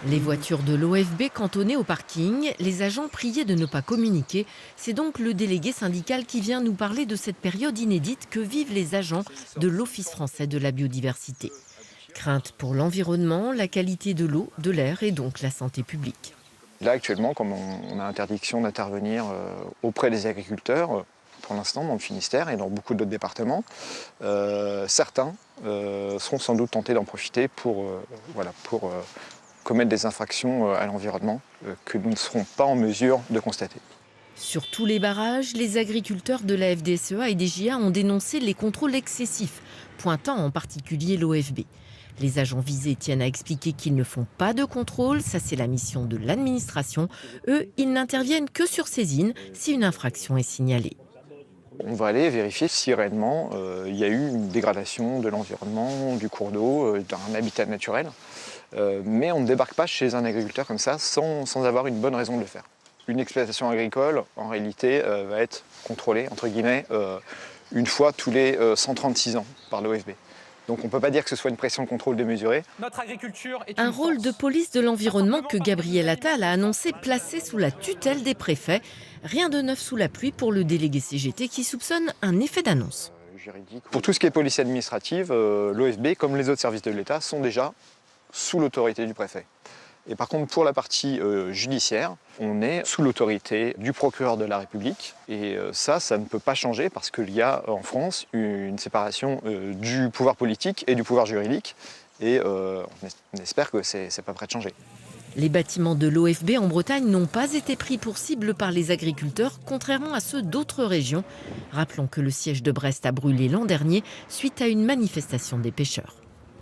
Les voitures de l'OFB cantonnées au parking, les agents priaient de ne pas communiquer. C'est donc le délégué syndical qui vient nous parler de cette période inédite que vivent les agents de l'Office français de la biodiversité. Crainte pour l'environnement, la qualité de l'eau, de l'air et donc la santé publique. Là, actuellement, comme on a interdiction d'intervenir auprès des agriculteurs, pour l'instant, dans le Finistère et dans beaucoup d'autres départements, certains seront sans doute tentés d'en profiter pour commettre des infractions à l'environnement que nous ne serons pas en mesure de constater. Sur tous les barrages, les agriculteurs de la FDSEA et des JA ont dénoncé les contrôles excessifs, pointant en particulier l'OFB. Les agents visés tiennent à expliquer qu'ils ne font pas de contrôle, ça c'est la mission de l'administration. Eux, ils n'interviennent que sur saisine si une infraction est signalée. On va aller vérifier si réellement il y a eu une dégradation de l'environnement, du cours d'eau, d'un habitat naturel. Mais on ne débarque pas chez un agriculteur comme ça sans avoir une bonne raison de le faire. Une exploitation agricole, en réalité, va être contrôlée, entre guillemets, une fois tous les 136 ans par l'OFB. Donc on ne peut pas dire que ce soit une pression de contrôle démesurée. Un rôle de police de l'environnement que Gabriel Attal a annoncé placé sous la tutelle des préfets. Rien de neuf sous la pluie pour le délégué CGT qui soupçonne un effet d'annonce. Pour tout ce qui est police administrative, l'OFB, comme les autres services de l'État, sont déjà sous l'autorité du préfet. Et par contre, pour la partie judiciaire, on est sous l'autorité du procureur de la République. Et ça ne peut pas changer parce qu'il y a en France une séparation du pouvoir politique et du pouvoir juridique. Et on espère que c'est pas prêt de changer. Les bâtiments de l'OFB en Bretagne n'ont pas été pris pour cible par les agriculteurs, contrairement à ceux d'autres régions. Rappelons que le siège de Brest a brûlé l'an dernier suite à une manifestation des pêcheurs.